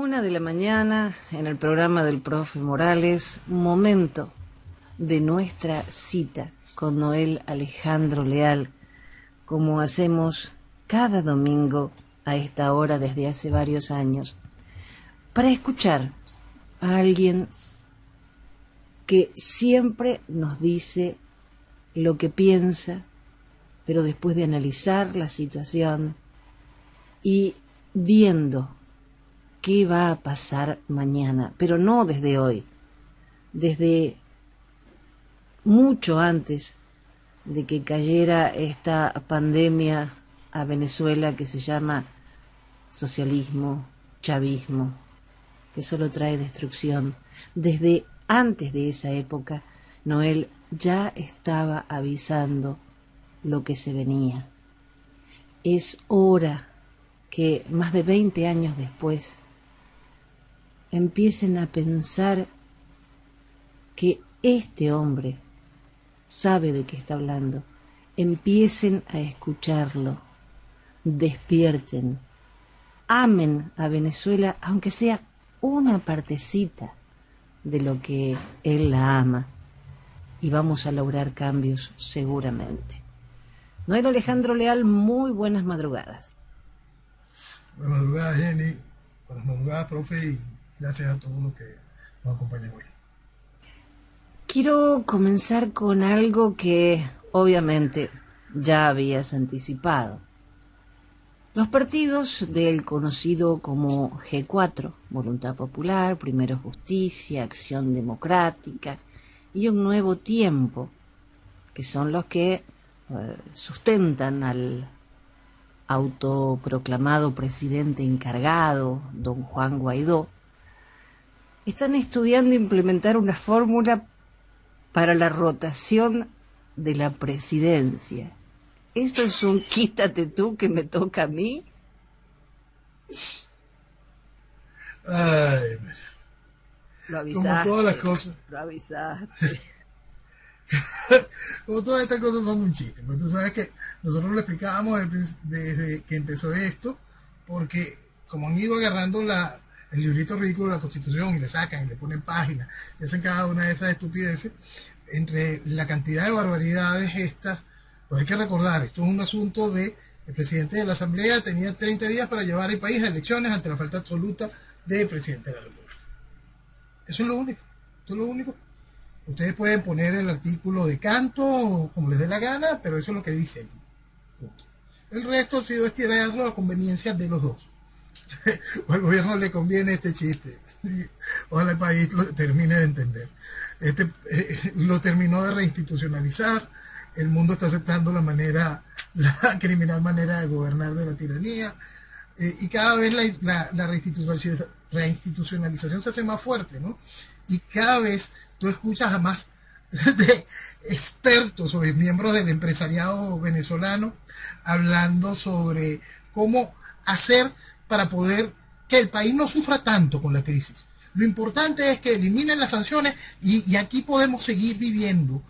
1 de la mañana, en el programa del profe Morales, momento de nuestra cita con Noel Alejandro Leal, como hacemos cada domingo a esta hora desde hace varios años, para escuchar a alguien que siempre nos dice lo que piensa, pero después de analizar la situación y viendo qué va a pasar mañana, pero no desde hoy, desde mucho antes de que cayera esta pandemia a Venezuela que se llama socialismo, chavismo, que solo trae destrucción. Desde antes de esa época, Noel ya estaba avisando lo que se venía. Es hora que más de 20 años después empiecen a pensar que este hombre sabe de qué está hablando, empiecen a escucharlo, despierten, amen a Venezuela, aunque sea una partecita de lo que él la ama, y vamos a lograr cambios seguramente. Noel Alejandro Leal, muy buenas madrugadas. Buenas madrugadas, Jenny. Buenas madrugadas, profe, y gracias a todos los que nos acompañan hoy. Quiero comenzar con algo que obviamente ya habías anticipado. Los partidos del conocido como G4, Voluntad Popular, Primero Justicia, Acción Democrática y Un Nuevo Tiempo, que son los que sustentan al autoproclamado presidente encargado, don Juan Guaidó, están estudiando implementar una fórmula para la rotación de la presidencia. ¿Esto es un quítate tú que me toca a mí? Ay, mira. Lo avisaste. Como todas las cosas. Lo avisaste. Como todas estas cosas son un chiste. Pues tú sabes que nosotros lo explicábamos desde que empezó esto, porque como han ido agarrando el librito ridículo de la Constitución y le sacan y le ponen páginas y hacen cada una de esas estupideces, entre la cantidad de barbaridades estas, pues hay que recordar, esto es un asunto de el presidente de la Asamblea tenía 30 días para llevar el país a elecciones ante la falta absoluta del presidente de la República. Eso es lo único, esto es lo único. Ustedes pueden poner el artículo de canto como les dé la gana, pero eso es lo que dice allí. Punto. El resto ha sido estirarlo a conveniencia de los dos. O al gobierno le conviene este chiste. Ojalá el país lo termine de entender. Lo terminó de reinstitucionalizar. El mundo está aceptando la criminal manera de gobernar de la tiranía. Y cada vez la reinstitucionalización se hace más fuerte, ¿no? Y cada vez tú escuchas a más de expertos o miembros del empresariado venezolano hablando sobre cómo hacer para poder que el país no sufra tanto con la crisis. Lo importante es que eliminen las sanciones y aquí podemos seguir viviendo.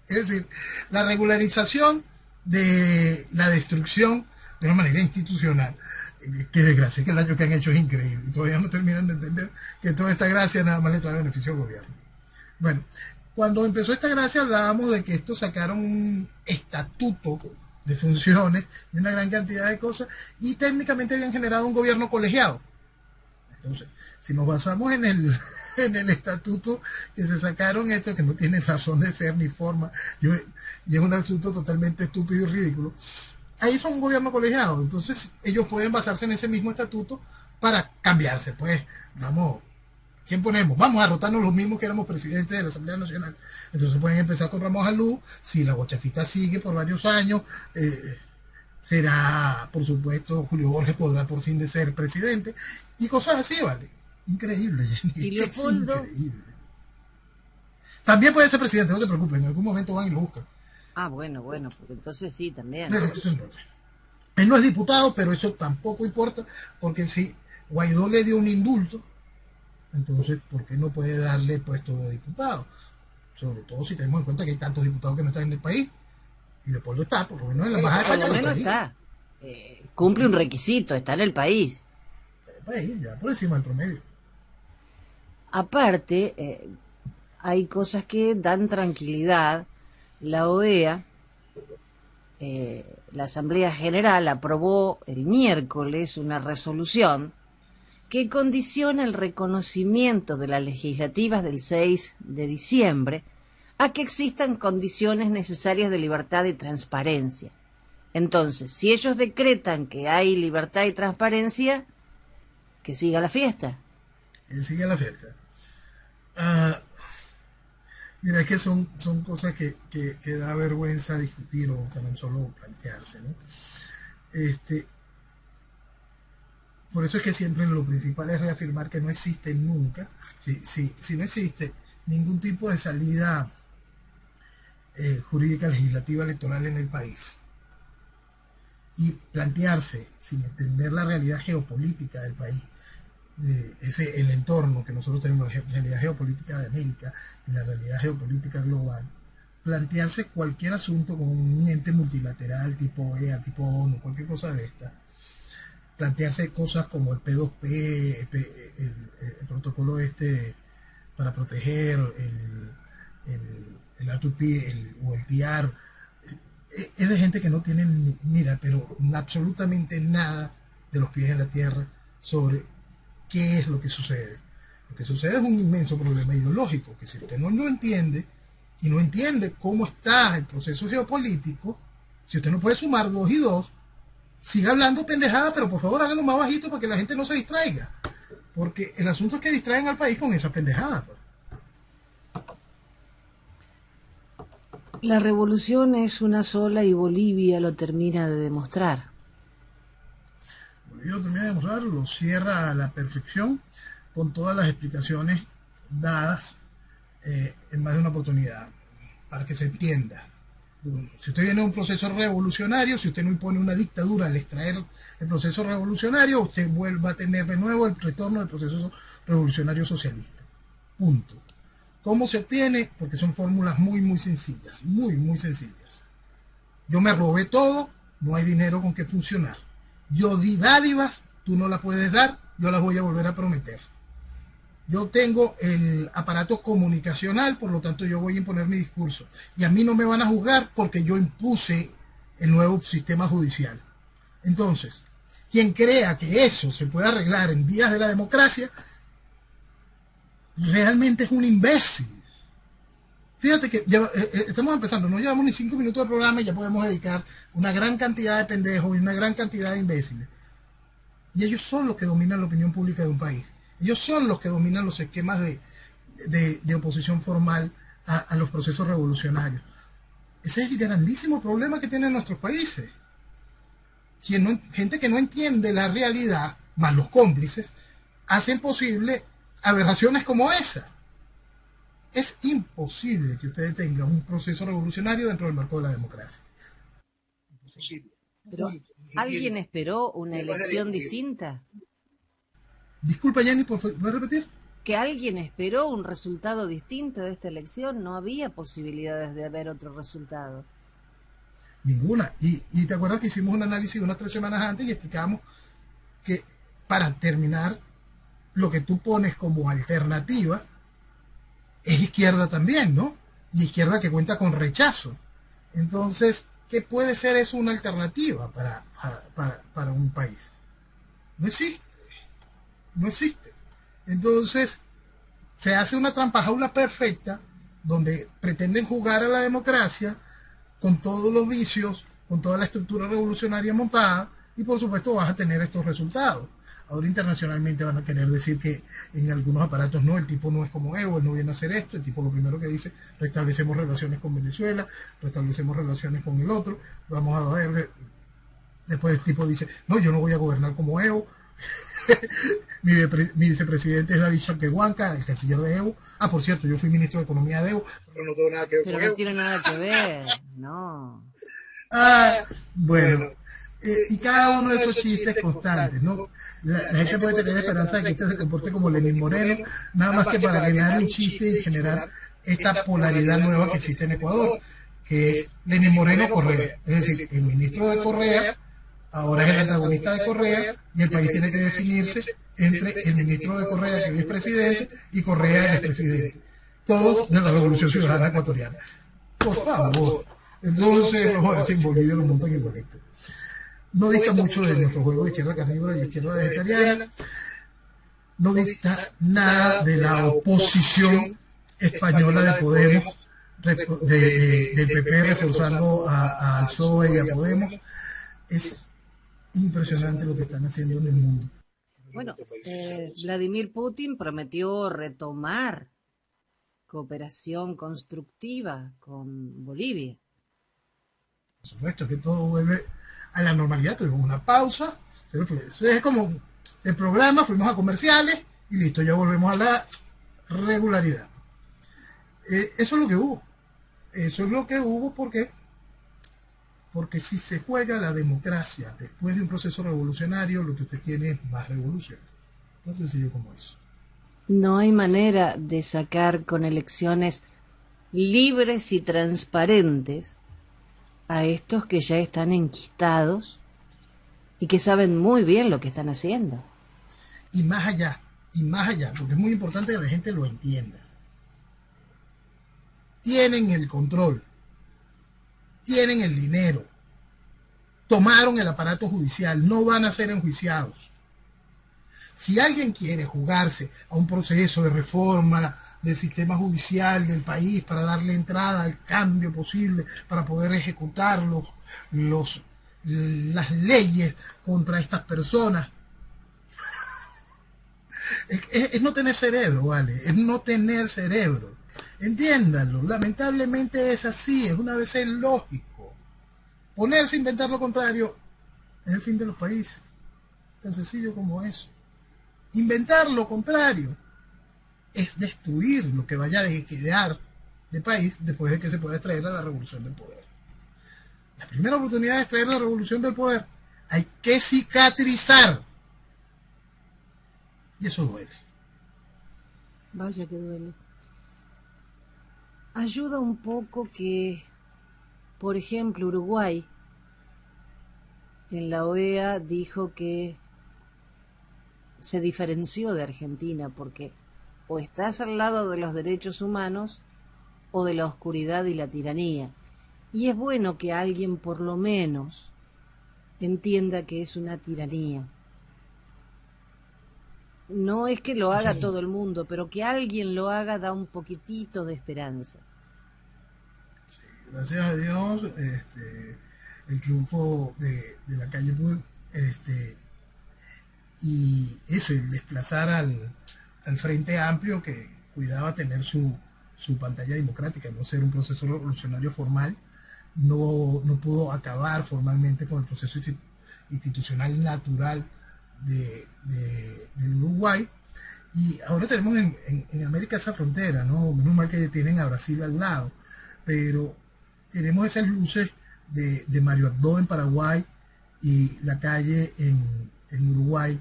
Es decir, la regularización de la destrucción de una manera institucional. Qué desgracia, que el daño que han hecho es increíble. Y todavía no terminan de entender que toda esta gracia nada más le trae beneficio al gobierno. Bueno, cuando empezó esta gracia hablábamos de que estos sacaron un estatuto de funciones y una gran cantidad de cosas y técnicamente habían generado un gobierno colegiado. Entonces, si nos basamos en el estatuto que se sacaron, esto que no tiene razón de ser ni forma y es un asunto totalmente estúpido y ridículo, ahí son un gobierno colegiado. Entonces ellos pueden basarse en ese mismo estatuto para cambiarse. Pues vamos, ¿quién ponemos? Vamos a rotarnos los mismos que éramos presidentes de la Asamblea Nacional. Entonces pueden empezar con Ramos Alú. Si la guachafita sigue por varios años, será, por supuesto, Julio Borges podrá por fin de ser presidente y cosas así, ¿vale? Increíble, Jenny. ¿Y Leopoldo? Increíble. También puede ser presidente, no te preocupes, en algún momento van y lo buscan. Ah, bueno, porque entonces sí, también. Él no es diputado, pero eso tampoco importa, porque si Guaidó le dio un indulto, entonces, ¿por qué no puede darle puesto de diputado? Sobre todo si tenemos en cuenta que hay tantos diputados que no están en el país. Y Leopoldo está, por lo menos en la embajada de España. Por lo menos está. Cumple un requisito, está en el país. del país, ya por encima del promedio. Aparte, hay cosas que dan tranquilidad. La OEA, la Asamblea General, aprobó el miércoles una resolución que condiciona el reconocimiento de las legislativas del 6 de diciembre a que existan condiciones necesarias de libertad y transparencia. Entonces, si ellos decretan que hay libertad y transparencia, que siga la fiesta. Que siga la fiesta. Mira, es que son cosas que da vergüenza discutir o también solo plantearse, ¿no? Por eso es que siempre lo principal es reafirmar que no existe nunca, si no existe ningún tipo de salida jurídica, legislativa, electoral en el país, y plantearse, sin entender la realidad geopolítica del país, el entorno que nosotros tenemos, la realidad geopolítica de América y la realidad geopolítica global, plantearse cualquier asunto con un ente multilateral tipo OEA, tipo ONU, cualquier cosa de esta, plantearse cosas como el P2P, el protocolo para proteger, el R2P o el TR, es de gente que no tiene, mira, pero absolutamente nada de los pies en la tierra sobre qué es lo que sucede. Lo que sucede es un inmenso problema ideológico, que si usted no lo entiende, y no entiende cómo está el proceso geopolítico, si usted no puede sumar 2 y 2, siga hablando pendejada, pero por favor háganlo más bajito para que la gente no se distraiga. Porque el asunto es que distraen al país con esa pendejada. La revolución es una sola y Bolivia lo termina de demostrar. Bolivia lo termina de demostrar, lo cierra a la perfección con todas las explicaciones dadas en más de una oportunidad, para que se entienda. Si usted viene de un proceso revolucionario, si usted no impone una dictadura al extraer el proceso revolucionario, usted vuelva a tener de nuevo el retorno del proceso revolucionario socialista. Punto. ¿Cómo se obtiene? Porque son fórmulas muy sencillas, muy sencillas. Yo me robé todo, no hay dinero con que funcionar. Yo di dádivas, tú no las puedes dar, yo las voy a volver a prometer. Yo tengo el aparato comunicacional, por lo tanto yo voy a imponer mi discurso. Y a mí no me van a juzgar porque yo impuse el nuevo sistema judicial. Entonces, quien crea que eso se puede arreglar en vías de la democracia, realmente es un imbécil. Fíjate que estamos empezando, no llevamos ni 5 minutos de programa y ya podemos dedicar una gran cantidad de pendejos y una gran cantidad de imbéciles. Y ellos son los que dominan la opinión pública de un país. Ellos son los que dominan los esquemas de oposición formal a los procesos revolucionarios. Ese es el grandísimo problema que tienen nuestros países. Gente que no entiende la realidad, más los cómplices, hacen posible aberraciones como esa. Es imposible que ustedes tengan un proceso revolucionario dentro del marco de la democracia. Imposible. Pero, ¿alguien esperó una elección distinta? Disculpa, Jenny, ¿puedes repetir? ¿Que alguien esperó un resultado distinto de esta elección? No había posibilidades de haber otro resultado. Ninguna. Y te acuerdas que hicimos un análisis unas 3 semanas antes y explicamos que para terminar, lo que tú pones como alternativa es izquierda también, ¿no? Y izquierda que cuenta con rechazo. Entonces, ¿qué puede ser eso una alternativa para un país? No existe. No existe. Entonces, se hace una trampajaula perfecta donde pretenden jugar a la democracia con todos los vicios, con toda la estructura revolucionaria montada, y por supuesto vas a tener estos resultados. Ahora internacionalmente van a querer decir que en algunos aparatos no, el tipo no es como Evo, él no viene a hacer esto, el tipo lo primero que dice, restablecemos relaciones con Venezuela, restablecemos relaciones con el otro, vamos a ver, después el tipo dice, no, yo no voy a gobernar como Evo, mi vicepresidente es David Choquehuanca, el canciller de Evo. Ah, por cierto, yo fui ministro de Economía de Evo, pero no tengo nada que ver con Evo. Pero no tiene nada que ver, no. Bueno, y cada uno de esos chistes constantes, ¿no? La gente puede tener esperanza de que este se comporte como Lenín Moreno, nada más que para ganar un chiste y generar esta polaridad nueva que existe en Ecuador, que es Lenín Moreno Correa. Es decir, el ministro de Correa ahora es el antagonista de Correa y el país tiene que definirse entre el ministro de Correa, que hoy es presidente, y Correa, el expresidente. Todo de la Revolución Ciudadana Ecuatoriana. Por favor. Entonces, vamos a ver si en Bolivia lo montan igualito. No dista mucho de nuestro juego de izquierda carnívora y izquierda vegetariana. No dista nada de la oposición española de Podemos, del PP reforzando al PSOE y a Podemos. Es impresionante lo que están haciendo en el mundo. Bueno, Vladimir Putin prometió retomar cooperación constructiva con Bolivia. Por supuesto que todo vuelve a la normalidad, tuvimos una pausa, pero es como el programa, fuimos a comerciales y listo, ya volvemos a la regularidad. Eso es lo que hubo. Eso es lo que hubo porque si se juega la democracia después de un proceso revolucionario, lo que usted tiene es más revolución. Tan sencillo como eso. No hay manera de sacar con elecciones libres y transparentes a estos que ya están enquistados y que saben muy bien lo que están haciendo. Y más allá, porque es muy importante que la gente lo entienda. Tienen el control, tienen el dinero, tomaron el aparato judicial, no van a ser enjuiciados. Si alguien quiere jugarse a un proceso de reforma del sistema judicial del país para darle entrada al cambio posible, para poder ejecutar las leyes contra estas personas, es no tener cerebro, ¿vale? Es no tener cerebro. Entiéndanlo, lamentablemente es así, es una vez lógico. Ponerse a inventar lo contrario es el fin de los países. Tan sencillo como eso. Inventar lo contrario es destruir lo que vaya a quedar de país después de que se pueda extraer la revolución del poder. La primera oportunidad de extraer la revolución del poder hay que cicatrizar. Y eso duele. Vaya que duele. Ayuda un poco que, por ejemplo, Uruguay en la OEA dijo que se diferenció de Argentina porque o estás al lado de los derechos humanos o de la oscuridad y la tiranía. Y es bueno que alguien por lo menos entienda que es una tiranía. No es que lo haga todo el mundo, pero que alguien lo haga da un poquitito de esperanza. Sí, gracias a Dios, el triunfo de la calle Puig, y eso, el desplazar al Frente Amplio, que cuidaba tener su pantalla democrática, no ser un proceso revolucionario formal, no pudo acabar formalmente con el proceso institucional natural del Uruguay. Y ahora tenemos en América esa frontera, ¿no? Menos mal que tienen a Brasil al lado, pero tenemos esas luces de Mario Abdo en Paraguay y la calle en Uruguay,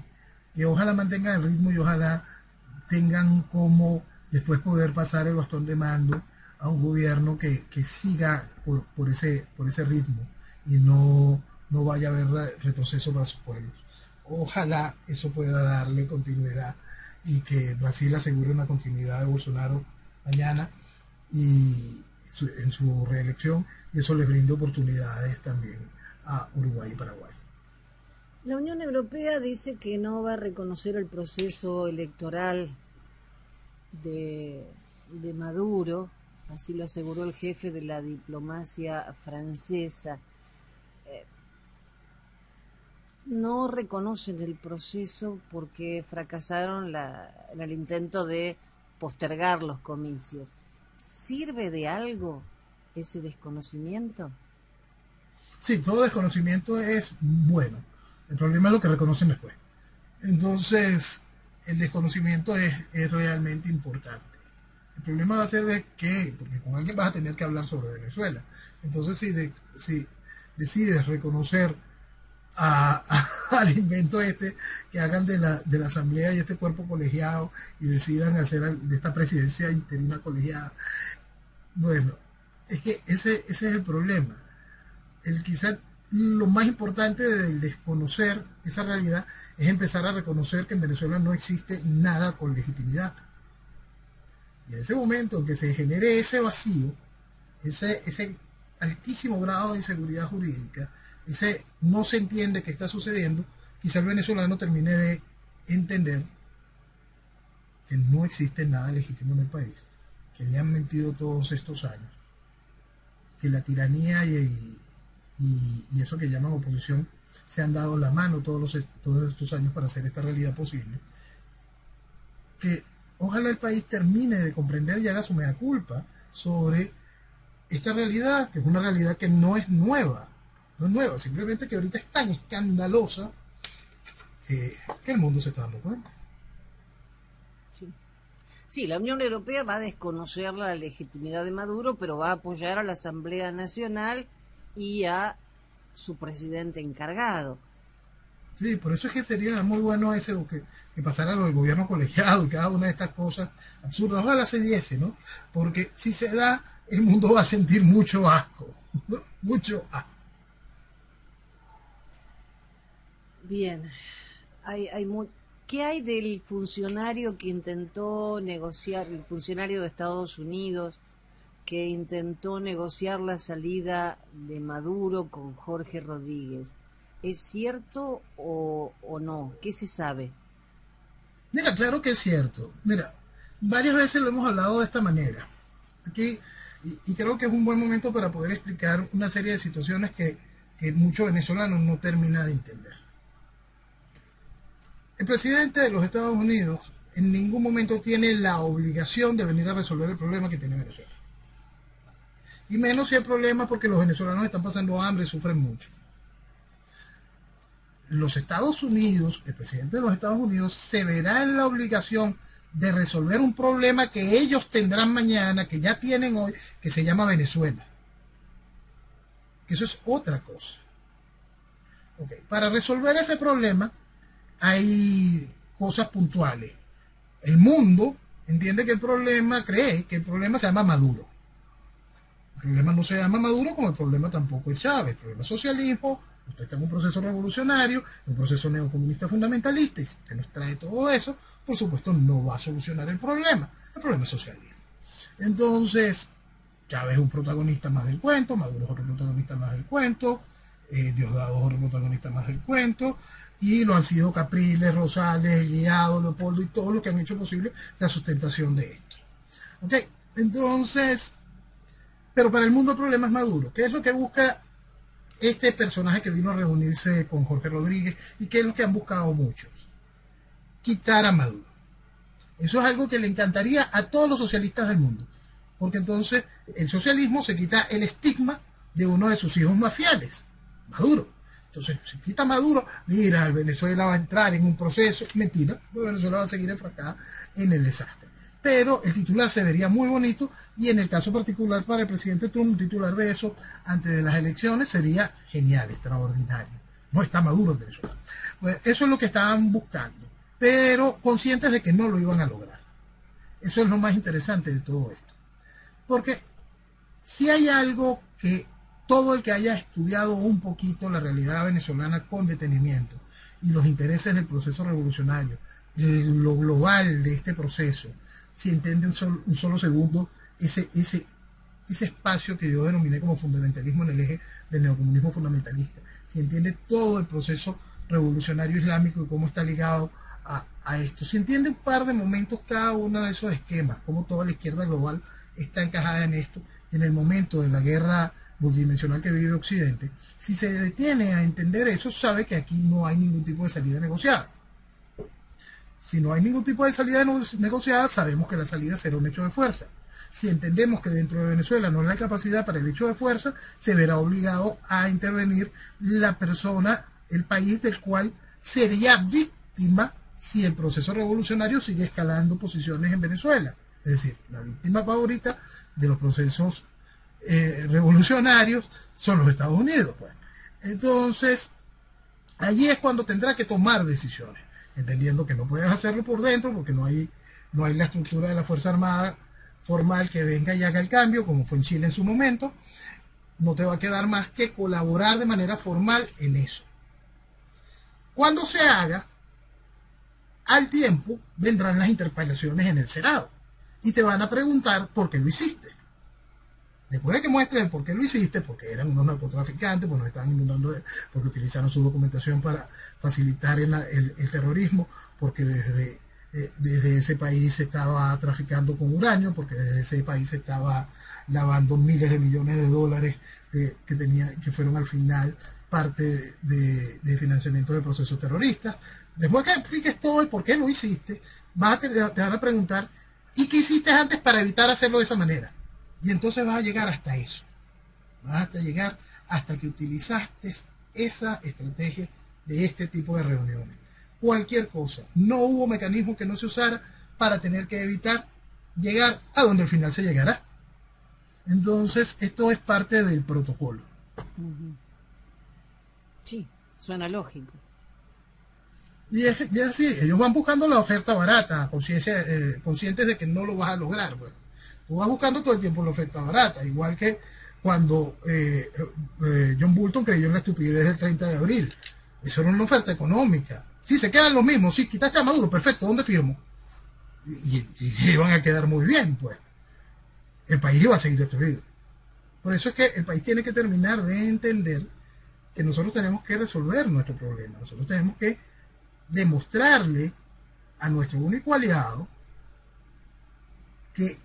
que ojalá mantengan el ritmo y ojalá tengan como después poder pasar el bastón de mando a un gobierno que siga por ese ritmo y no vaya a haber retroceso para sus pueblos. Ojalá eso pueda darle continuidad y que Brasil asegure una continuidad de Bolsonaro mañana y en su reelección, y eso le brinde oportunidades también a Uruguay y Paraguay. La Unión Europea dice que no va a reconocer el proceso electoral de Maduro, así lo aseguró el jefe de la diplomacia francesa. No reconocen el proceso porque fracasaron en el intento de postergar los comicios. ¿Sirve de algo ese desconocimiento? Sí, todo desconocimiento es bueno. El problema es lo que reconocen después. Entonces, el desconocimiento es realmente importante. El problema va a ser de que, porque con alguien vas a tener que hablar sobre Venezuela. Entonces, si decides reconocer al invento que hagan de la asamblea y este cuerpo colegiado y decidan hacer de esta presidencia interina colegiada, bueno, es que ese es el problema. Quizá lo más importante del desconocer esa realidad es empezar a reconocer que en Venezuela no existe nada con legitimidad. Y en ese momento en que se genere ese vacío, ese altísimo grado de inseguridad jurídica, ese no se entiende qué está sucediendo, quizá el venezolano termine de entender que no existe nada legítimo en el país, que le han mentido todos estos años, que la tiranía y eso que llaman oposición se han dado la mano todos estos años para hacer esta realidad posible. Que ojalá el país termine de comprender y haga su mea culpa sobre esta realidad, que es una realidad que no es nueva, simplemente que ahorita es tan escandalosa que el mundo se está dando cuenta. Sí, la Unión Europea va a desconocer la legitimidad de Maduro, pero va a apoyar a la Asamblea Nacional y a su presidente encargado. Sí, por eso es que sería muy bueno que pasara lo del gobierno colegiado y cada una de estas cosas absurdas. Ojalá se diese, ¿no? Porque si se da, el mundo va a sentir mucho asco, ¿no? Mucho asco. Bien, ¿qué hay del funcionario que intentó negociar, el funcionario de Estados Unidos, que intentó negociar la salida de Maduro con Jorge Rodríguez? ¿Es cierto o no? ¿Qué se sabe? Mira, claro que es cierto. Mira, varias veces lo hemos hablado de esta manera. Aquí, y creo que es un buen momento para poder explicar una serie de situaciones que muchos venezolanos no terminan de entender. El presidente de los Estados Unidos en ningún momento tiene la obligación de venir a resolver el problema que tiene Venezuela. Y menos si hay problemas porque los venezolanos están pasando hambre y sufren mucho. Los Estados Unidos, el presidente de los Estados Unidos, se verá en la obligación de resolver un problema que ellos tendrán mañana, que ya tienen hoy, que se llama Venezuela. Que eso es otra cosa. Okay. Para resolver ese problema hay cosas puntuales. El mundo entiende que cree que el problema se llama Maduro. El problema no se llama Maduro como el problema tampoco es Chávez. El problema es socialismo. Usted está en un proceso revolucionario, un proceso neocomunista fundamentalista, y si usted nos trae todo eso, por supuesto no va a solucionar el problema. El problema es socialismo. Entonces, Chávez es un protagonista más del cuento, Maduro es otro protagonista más del cuento, Diosdado es otro protagonista más del cuento, y lo han sido Capriles, Rosales, Guiado, Leopoldo y todos los que han hecho posible la sustentación de esto. ¿Ok? Entonces, pero para el mundo el problema es Maduro. ¿Qué es lo que busca este personaje que vino a reunirse con Jorge Rodríguez y que es lo que han buscado muchos? Quitar a Maduro. Eso es algo que le encantaría a todos los socialistas del mundo, porque entonces el socialismo se quita el estigma de uno de sus hijos más fieles, Maduro. Entonces, si quita Maduro, mira, Venezuela va a entrar en un proceso, mentira, Venezuela va a seguir enfrascada en el desastre. Pero el titular se vería muy bonito y en el caso particular para el presidente Trump, un titular de eso antes de las elecciones sería genial, extraordinario. No está Maduro en Venezuela. Pues eso es lo que estaban buscando, pero conscientes de que no lo iban a lograr. Eso es lo más interesante de todo esto. Porque si hay algo que todo el que haya estudiado un poquito la realidad venezolana con detenimiento y los intereses del proceso revolucionario, lo global de este proceso, si entiende un solo segundo ese espacio que yo denominé como fundamentalismo en el eje del neocomunismo fundamentalista, si entiende todo el proceso revolucionario islámico y cómo está ligado a esto, si entiende un par de momentos cada uno de esos esquemas, cómo toda la izquierda global está encajada en esto, en el momento de la guerra multidimensional que vive Occidente, si se detiene a entender eso, sabe que aquí no hay ningún tipo de salida negociada. Si no hay ningún tipo de salida negociada, sabemos que la salida será un hecho de fuerza. Si entendemos que dentro de Venezuela no hay capacidad para el hecho de fuerza, se verá obligado a intervenir la persona, el país del cual sería víctima si el proceso revolucionario sigue escalando posiciones en Venezuela. Es decir, la víctima favorita de los procesos revolucionarios son los Estados Unidos. Pues. Entonces, allí es cuando tendrá que tomar decisiones, entendiendo que no puedes hacerlo por dentro porque no hay la estructura de la Fuerza Armada formal que venga y haga el cambio, como fue en Chile en su momento, no te va a quedar más que colaborar de manera formal en eso. Cuando se haga, al tiempo vendrán las interpelaciones en el Senado y te van a preguntar por qué lo hiciste. Después de que muestres el por qué lo hiciste, porque eran unos narcotraficantes, pues nos estaban inundando, porque utilizaron su documentación para facilitar el terrorismo, porque desde ese país se estaba traficando con uranio, porque desde ese país se estaba lavando miles de millones de dólares que fueron al final parte de financiamiento de procesos terroristas. Después que expliques todo el por qué lo hiciste, te van a preguntar, ¿y qué hiciste antes para evitar hacerlo de esa manera? Y entonces vas a llegar hasta eso. Vas a llegar hasta que utilizaste esa estrategia de este tipo de reuniones. Cualquier cosa. No hubo mecanismo que no se usara para tener que evitar llegar a donde al final se llegará. Entonces, esto es parte del protocolo. Sí, suena lógico. Y es así, ellos van buscando la oferta barata, conscientes de que no lo vas a lograr. Pues. Tú vas buscando todo el tiempo la oferta barata, igual que cuando John Bolton creyó en la estupidez del 30 de abril. Eso era una oferta económica. Sí, se quedan los mismos, sí, quitaste a Maduro, perfecto, ¿dónde firmo? Y iban a quedar muy bien, pues. El país iba a seguir destruido. Por eso es que el país tiene que terminar de entender que nosotros tenemos que resolver nuestro problema. Nosotros tenemos que demostrarle a nuestro único aliado que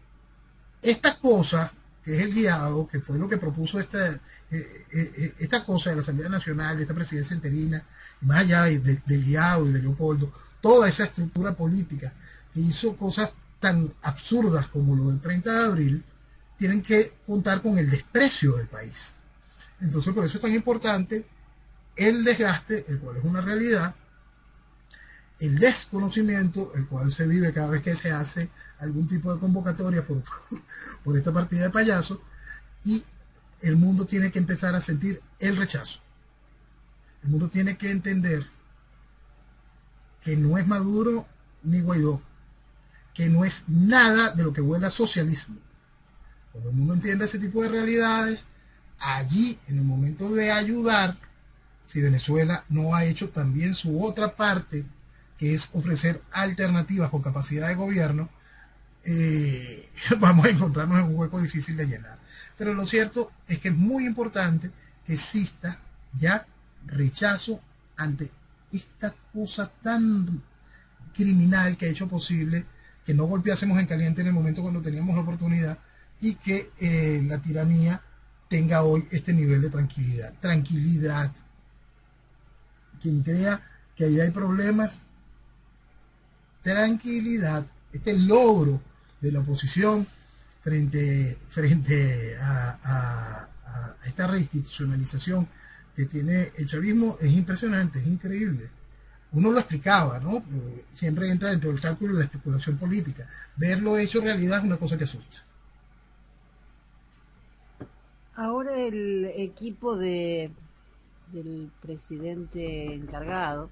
esta cosa, que es el guiado, que fue lo que propuso esta cosa de la Asamblea Nacional, de esta presidencia interina, y más allá del guiado y de Leopoldo, toda esa estructura política que hizo cosas tan absurdas como lo del 30 de abril, tienen que contar con el desprecio del país. Entonces, por eso es tan importante el desgaste, el cual es una realidad, el desconocimiento, el cual se vive cada vez que se hace algún tipo de convocatoria por esta partida de payaso, y el mundo tiene que empezar a sentir el rechazo. El mundo tiene que entender que no es Maduro ni Guaidó, que no es nada de lo que huele a socialismo. Cuando el mundo entiende ese tipo de realidades, allí, en el momento de ayudar, si Venezuela no ha hecho también su otra parte, que es ofrecer alternativas con capacidad de gobierno, vamos a encontrarnos en un hueco difícil de llenar. Pero lo cierto es que es muy importante que exista ya rechazo ante esta cosa tan criminal que ha hecho posible que no golpeásemos en caliente en el momento cuando teníamos la oportunidad y que la tiranía tenga hoy este nivel de tranquilidad. Tranquilidad. Quien crea que ahí hay problemas, tranquilidad. Este logro de la oposición frente a esta reinstitucionalización que tiene el chavismo es impresionante, es increíble. Uno lo explicaba, ¿no? Siempre entra dentro del cálculo de la especulación política. Verlo hecho realidad es una cosa que asusta. Ahora el equipo del presidente encargado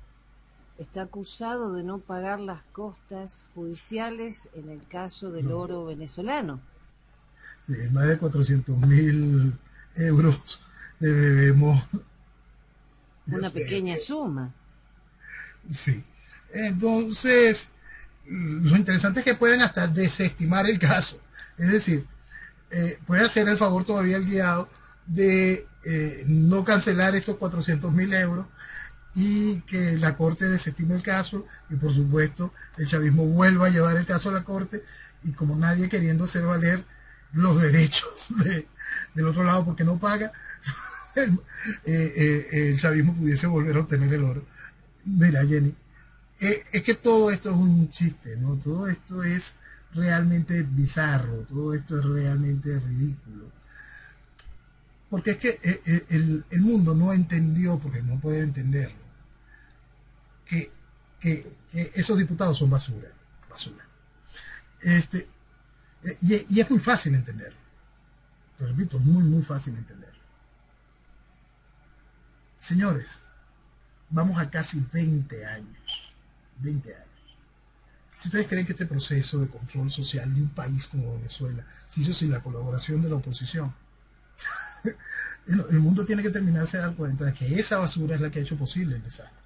está acusado de no pagar las costas judiciales en el caso del oro venezolano. Sí, más de 400.000 euros le debemos. Una pequeña suma. Sí. Entonces, lo interesante es que pueden hasta desestimar el caso. Es decir, puede hacer el favor todavía el guiado de no cancelar estos 400.000 euros y que la Corte desestime el caso y por supuesto el chavismo vuelva a llevar el caso a la Corte y como nadie queriendo hacer valer los derechos del otro lado porque no paga, el chavismo pudiese volver a obtener el oro. Mira, Jenny, es que todo esto es un chiste, ¿no? Todo esto es realmente bizarro, todo esto es realmente ridículo. Porque es que el mundo no entendió, porque no puede entenderlo, que esos diputados son basura. Y es muy fácil entenderlo. Te repito, es muy fácil entenderlo. Señores, vamos a casi 20 años. 20 años. Si ustedes creen que este proceso de control social de un país como Venezuela se hizo sin la colaboración de la oposición, El mundo tiene que terminarse de dar cuenta de que esa basura es la que ha hecho posible el desastre.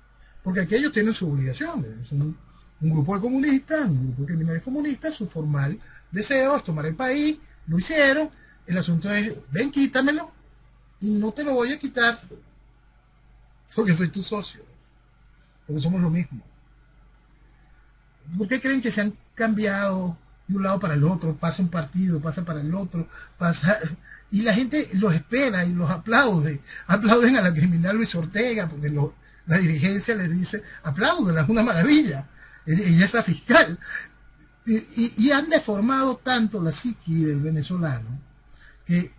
Porque aquellos tienen su obligación. Son un grupo de comunistas, un grupo de criminales comunistas, su formal deseo es tomar el país, lo hicieron. El asunto es, ven, quítamelo, y no te lo voy a quitar porque soy tu socio, porque somos lo mismo. ¿Por qué creen que se han cambiado de un lado para el otro? Pasa un partido, pasa para el otro, pasa... Y la gente los espera y los aplaude. Aplauden a la criminal Luis Ortega, porque la dirigencia les dice, apláudenla, es una maravilla. Ella es la fiscal. Y han deformado tanto la psiqui del venezolano que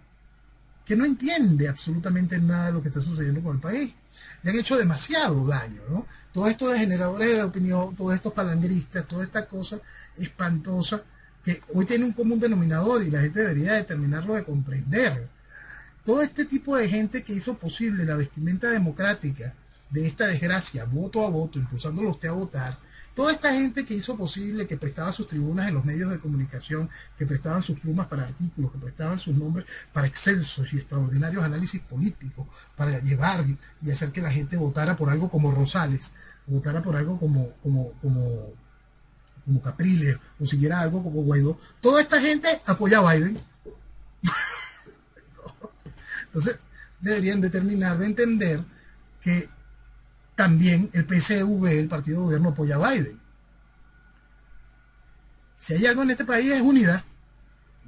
no entiende absolutamente nada de lo que está sucediendo con el país. Le han hecho demasiado daño, ¿no? Todos estos generadores de opinión, todos estos palangristas, toda esta cosa espantosa que hoy tiene un común denominador y la gente debería determinarlo de comprender. Todo este tipo de gente que hizo posible la vestimenta democrática de esta desgracia, voto a voto, impulsándolo a usted a votar, toda esta gente que hizo posible, que prestaba sus tribunas en los medios de comunicación, que prestaban sus plumas para artículos, que prestaban sus nombres para excelsos y extraordinarios análisis políticos, para llevar y hacer que la gente votara por algo como Rosales, votara por algo como Capriles, o siguiera algo como Guaidó. Toda esta gente apoya a Biden. Entonces, deberían de terminar de entender que también el PSV, el partido de gobierno, apoya a Biden. Si hay algo en este país es unidad.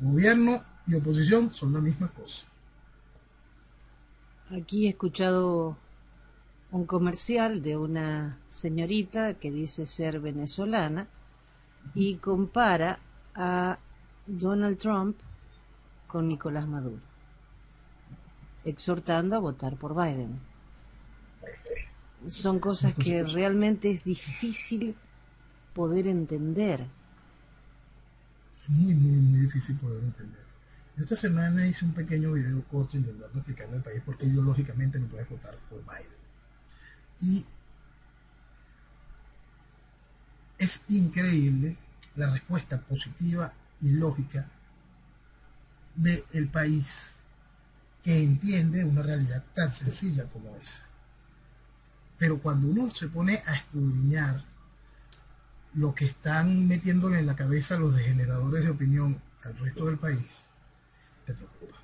Gobierno y oposición son la misma cosa. Aquí he escuchado un comercial de una señorita que dice ser venezolana y compara a Donald Trump con Nicolás Maduro, exhortando a votar por Biden. Son cosas que realmente es difícil poder entender. Muy difícil poder entender. Esta semana hice un pequeño video corto intentando explicarle al país por qué ideológicamente no puedes votar por Biden. Y es increíble la respuesta positiva y lógica del país que entiende una realidad tan sencilla como esa. Pero cuando uno se pone a escudriñar lo que están metiéndole en la cabeza los degeneradores de opinión al resto del país, te preocupa.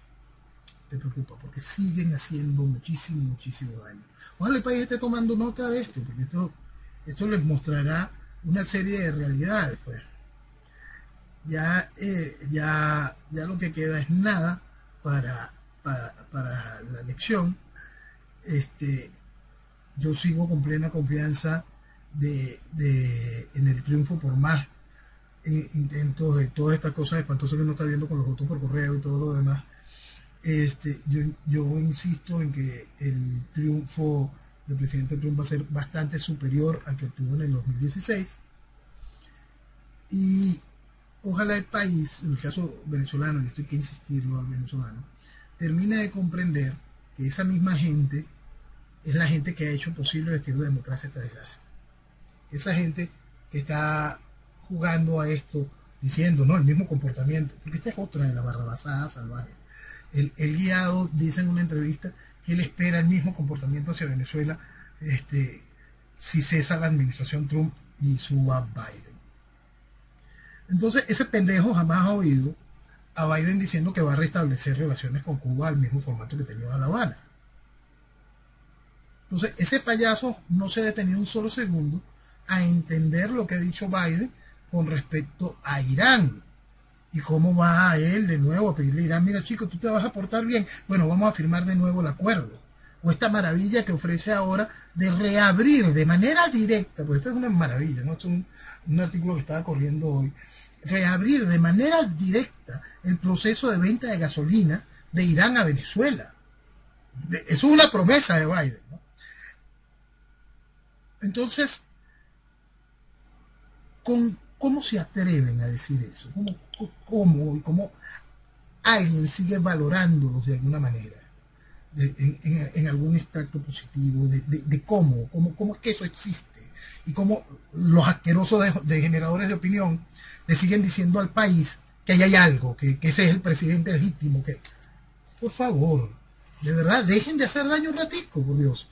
Te preocupa porque siguen haciendo muchísimo daño. Ojalá el país esté tomando nota de esto, porque esto les mostrará una serie de realidades, pues. Ya lo que queda es nada para la elección. Yo sigo con plena confianza en el triunfo, por más intentos de todas estas cosas espantosas que uno está viendo con los votos por correo y todo lo demás. Yo insisto en que el triunfo del presidente Trump va a ser bastante superior al que obtuvo en el 2016, y ojalá el país, en el caso venezolano, y esto hay que insistirlo al venezolano, termine de comprender que esa misma gente es la gente que ha hecho posible vestir de democracia esta desgracia. Esa gente que está jugando a esto, diciendo, no, el mismo comportamiento, porque esta es otra de la barrabasada salvaje. El guiado dice en una entrevista que él espera el mismo comportamiento hacia Venezuela si cesa la administración Trump y suba Biden. Entonces, ese pendejo jamás ha oído a Biden diciendo que va a restablecer relaciones con Cuba al mismo formato que tenía a La Habana. Entonces, ese payaso no se ha detenido un solo segundo a entender lo que ha dicho Biden con respecto a Irán. ¿Y cómo va a él de nuevo a pedirle a Irán, mira chico, tú te vas a portar bien? Bueno, vamos a firmar de nuevo el acuerdo. O esta maravilla que ofrece ahora de reabrir de manera directa, porque esto es una maravilla, ¿no? Esto es un artículo que estaba corriendo hoy. Reabrir de manera directa el proceso de venta de gasolina de Irán a Venezuela. Eso es una promesa de Biden, ¿no? Entonces, ¿cómo se atreven a decir eso? ¿Cómo alguien sigue valorándolos de alguna manera? En algún extracto positivo, de cómo es que eso existe. Y cómo los asquerosos de generadores de opinión le siguen diciendo al país que ahí hay algo, que ese es el presidente legítimo. Por favor, De verdad, dejen de hacer daño un ratico, por Dios.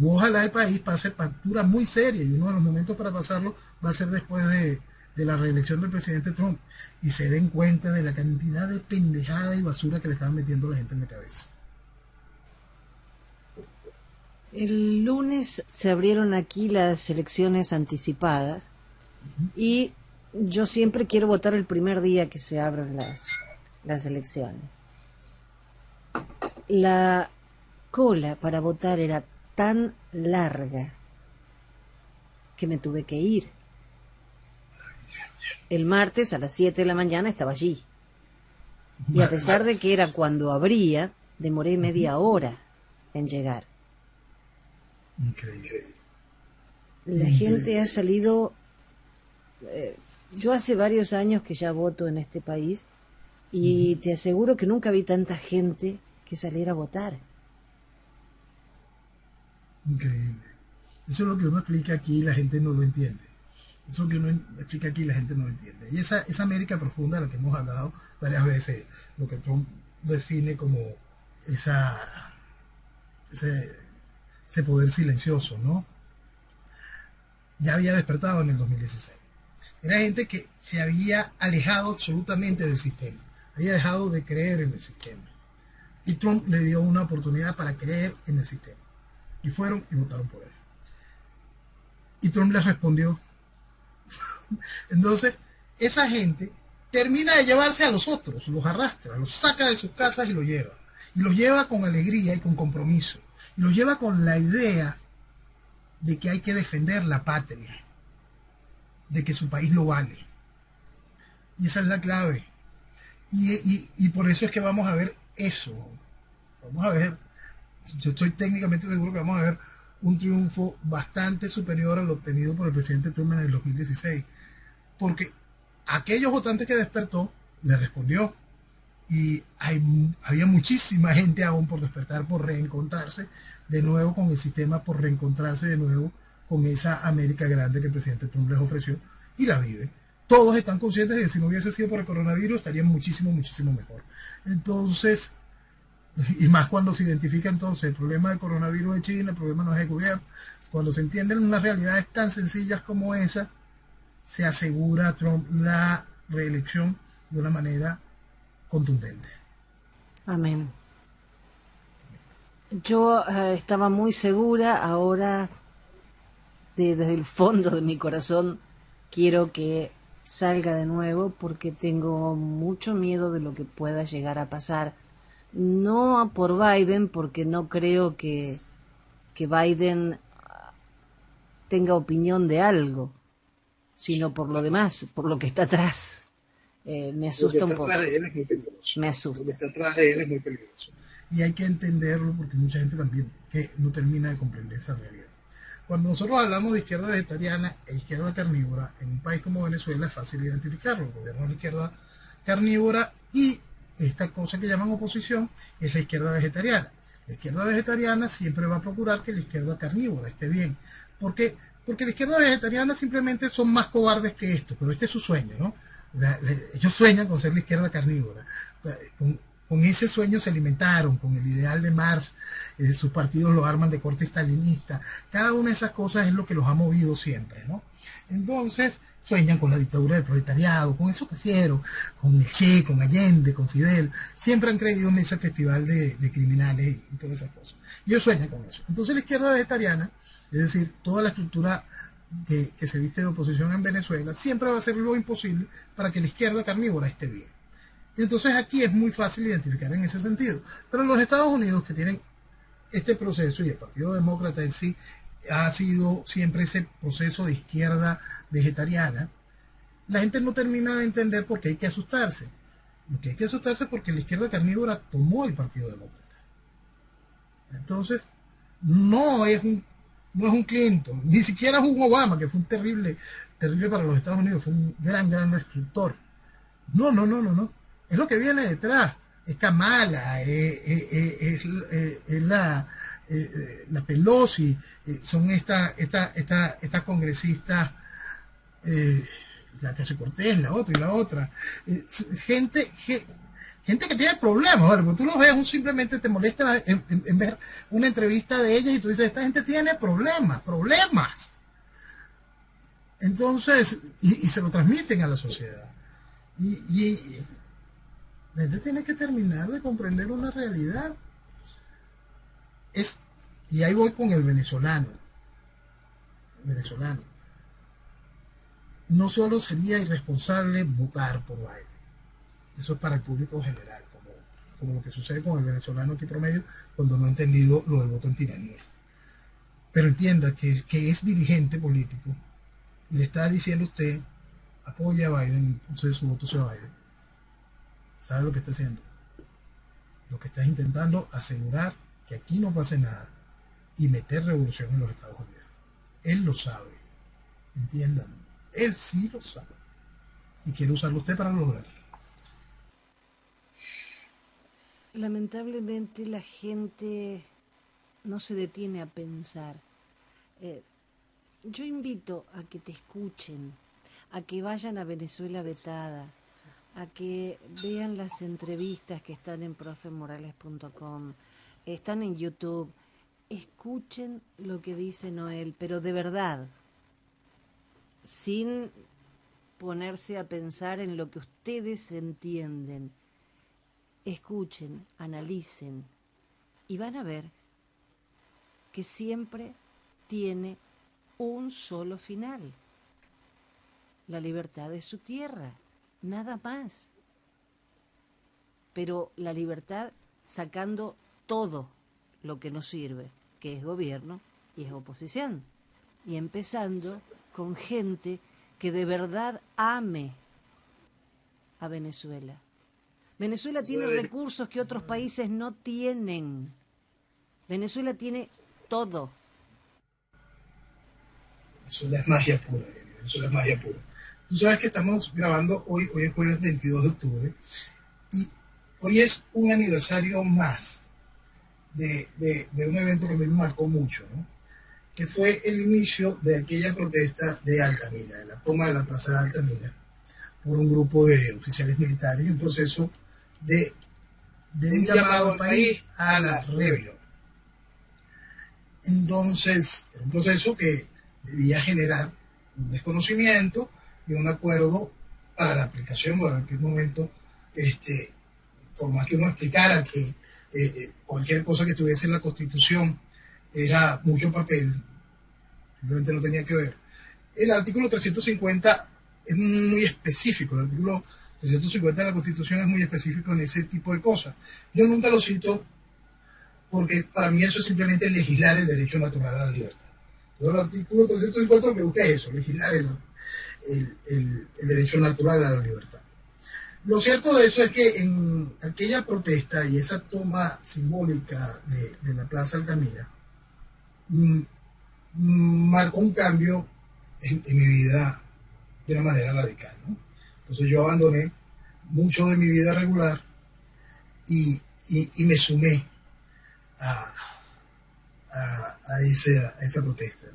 Ojalá el país pase factura muy seria y uno de los momentos para pasarlo va a ser después de la reelección del presidente Trump y se den cuenta de la cantidad de pendejada y basura que le estaban metiendo la gente en la cabeza. El lunes se abrieron aquí las elecciones anticipadas y yo siempre quiero votar el primer día que se abran las elecciones. La cola para votar era tan larga que me tuve que ir. El martes a las 7 de la mañana estaba allí. Y a pesar de que era cuando abría, demoré media hora en llegar. Increíble. La gente ha salido... yo hace varios años que ya voto en este país y te aseguro que nunca vi tanta gente que saliera a votar. Increíble. Eso es lo que uno explica aquí y la gente no lo entiende. Eso es lo que uno explica aquí y la gente no lo entiende. Y esa América profunda de la que hemos hablado varias veces, lo que Trump define como ese poder silencioso, ¿no? Ya había despertado en el 2016. Era gente que se había alejado absolutamente del sistema, había dejado de creer en el sistema. Y Trump le dio una oportunidad para creer en el sistema. Y fueron y votaron por él. Y Trump les respondió. Entonces, esa gente termina de llevarse a los otros, los arrastra, los saca de sus casas y los lleva. Y los lleva con alegría y con compromiso. Y los lleva con la idea de que hay que defender la patria, de que su país lo vale. Y esa es la clave. Y por eso es que vamos a ver eso. Vamos a ver, yo estoy técnicamente seguro que vamos a ver un triunfo bastante superior al obtenido por el presidente Trump en el 2016. Porque aquellos votantes que despertó le respondió. Y había muchísima gente aún por despertar, por reencontrarse de nuevo con el sistema, por reencontrarse de nuevo con esa América grande que el presidente Trump les ofreció y la vive. Todos están conscientes de que si no hubiese sido por el coronavirus estarían muchísimo, muchísimo mejor. Entonces, y más cuando se identifica entonces el problema del coronavirus de China, el problema no es el gobierno. Cuando se entienden unas realidades tan sencillas como esa, se asegura a Trump la reelección de una manera contundente. Amén. Yo estaba muy segura, ahora desde el fondo de mi corazón quiero que salga de nuevo porque tengo mucho miedo de lo que pueda llegar a pasar. No por Biden, porque no creo que Biden tenga opinión de algo, sino por lo demás, por lo que está atrás. Me asusta un poco. Lo que está atrás de él es muy peligroso. Me asusta. Lo que está atrás de él es muy peligroso. Y hay que entenderlo porque mucha gente también que no termina de comprender esa realidad. Cuando nosotros hablamos de izquierda vegetariana e izquierda carnívora, en un país como Venezuela es fácil identificarlo. El gobierno es la izquierda carnívora y esta cosa que llaman oposición es la izquierda vegetariana. La izquierda vegetariana siempre va a procurar que la izquierda carnívora esté bien. ¿Por qué? Porque la izquierda vegetariana simplemente son más cobardes que esto, pero este es su sueño, ¿no? Ellos sueñan con ser la izquierda carnívora. Con ese sueño se alimentaron, con el ideal de Marx, sus partidos lo arman de corte stalinista. Cada una de esas cosas es lo que los ha movido siempre, ¿no? Entonces, sueñan con la dictadura del proletariado, con eso crecieron, con el Che, con Allende, con Fidel. Siempre han creído en ese festival de criminales y todas esas cosas. Y ellos sueñan con eso. Entonces la izquierda vegetariana, es decir, toda la estructura que se viste de oposición en Venezuela, siempre va a hacer lo imposible para que la izquierda carnívora esté bien. Y entonces aquí es muy fácil identificar en ese sentido. Pero en los Estados Unidos, que tienen este proceso, y el Partido Demócrata en sí ha sido siempre ese proceso de izquierda vegetariana, la gente no termina de entender por qué hay que asustarse. Porque hay que asustarse porque la izquierda carnívora tomó el Partido Demócrata. Entonces, no es un Clinton, ni siquiera es un Obama, que fue un terrible para los Estados Unidos, fue un gran destructor. No. Es lo que viene detrás. Es Kamala, es la Pelosi, son estas congresistas, la Ocasio Cortez, la otra y la otra. Gente gente que tiene problemas, ¿vale? Porque tú los ves, simplemente te molesta en ver una entrevista de ellas y tú dices, esta gente tiene problemas. Entonces, y se lo transmiten a la sociedad. Y la gente tiene que terminar de comprender una realidad. Y ahí voy con el venezolano. No solo sería irresponsable votar por Biden. Eso es para el público general, como lo que sucede con el venezolano aquí promedio cuando no ha entendido lo del voto en tiranía. Pero entienda que el que es dirigente político y le está diciendo a usted, apoya a Biden, entonces su voto sea Biden, ¿sabe lo que está haciendo? Lo que está intentando asegurar que aquí no pase nada y meter revolución en los Estados Unidos. Él lo sabe, entiéndanlo, él sí lo sabe y quiere usarlo usted para lograrlo. Lamentablemente la gente no se detiene a pensar. Yo invito a que te escuchen, a que vayan a Venezuela Vetada, a que vean las entrevistas que están en profemorales.com, están en YouTube. Escuchen lo que dice Noel, pero de verdad, sin ponerse a pensar en lo que ustedes entienden. Escuchen, analicen y van a ver que siempre tiene un solo final: la libertad de su tierra, nada más. Pero la libertad sacando todo lo que nos sirve, que es gobierno y es oposición, y empezando con gente que de verdad ame a Venezuela. Venezuela tiene recursos que otros países no tienen. Venezuela tiene todo. Venezuela es magia pura, Venezuela es magia pura. Tú sabes que estamos grabando hoy es jueves 22 de octubre, y hoy es un aniversario más de un evento que me marcó mucho, ¿no? Que fue el inicio de aquella protesta de Altamira, de la toma de la plaza de Altamira, por un grupo de oficiales militares, un proceso de un llamado al país a la rebelión. Entonces, era un proceso que debía generar un desconocimiento y un acuerdo para la aplicación. Bueno, en aquel momento, por más que uno explicara que cualquier cosa que estuviese en la Constitución era mucho papel, simplemente no tenía que ver. El artículo 350 es muy específico, el artículo 350 de la Constitución es muy específico en ese tipo de cosas. Yo nunca lo cito porque para mí eso es simplemente legislar el derecho natural a la libertad. Todo el artículo 350 lo que busca es eso, legislar el derecho natural a la libertad. Lo cierto de eso es que en aquella protesta y esa toma simbólica de la Plaza Altamira marcó un cambio en mi vida de una manera radical, ¿no? Entonces yo abandoné mucho de mi vida regular y me sumé a esa protesta.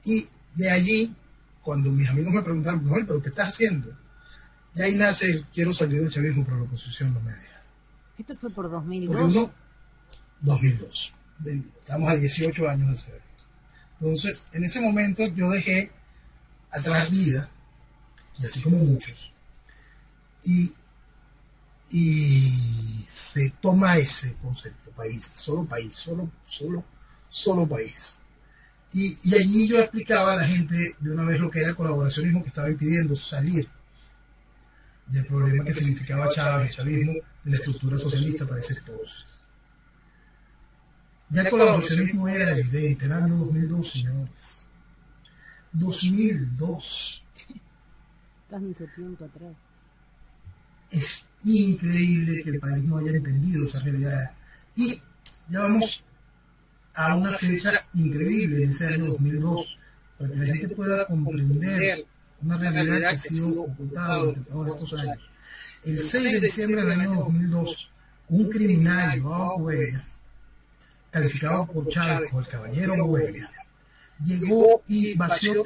Y de allí, cuando mis amigos me preguntaron, Noel, ¿pero qué estás haciendo? De ahí nace el quiero salir del chavismo, pero la oposición no me deja. ¿Esto fue por 2002? Porque 2002. Estamos a 18 años de ese evento. Entonces, en ese momento yo dejé atrás vida, y así como muchos, y se toma ese concepto, país, solo país. Y allí yo explicaba a la gente de una vez lo que era el colaboracionismo, que estaba impidiendo salir del problema que significaba Chávez, el chavismo, de la estructura socialista para ese entonces. Ya el colaboracionismo era evidente, era el año 2002, señores. 2002. Tanto tiempo atrás. Es increíble que el país no haya entendido esa realidad. Y ya vamos a una fecha increíble en ese año 2002, para que la gente pueda comprender una realidad que ha sido ocultada durante todos estos años. El 6 de diciembre del año 2002, un criminal llamado Huella, calificado por Chávez como el caballero Huella, llegó y vació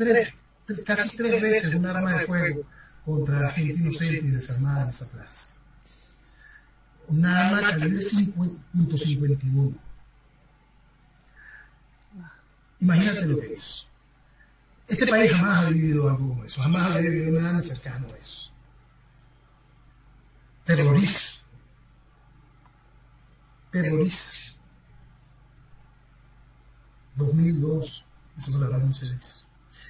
casi tres veces un arma de fuego contra la gente inocente y desarmada en esa plaza. una arma calibre 5.51. Imagínate lo que es. Este país jamás ha vivido algo como eso, jamás ha vivido nada cercano a eso. Terrorista. 2002, esa palabra no se dice.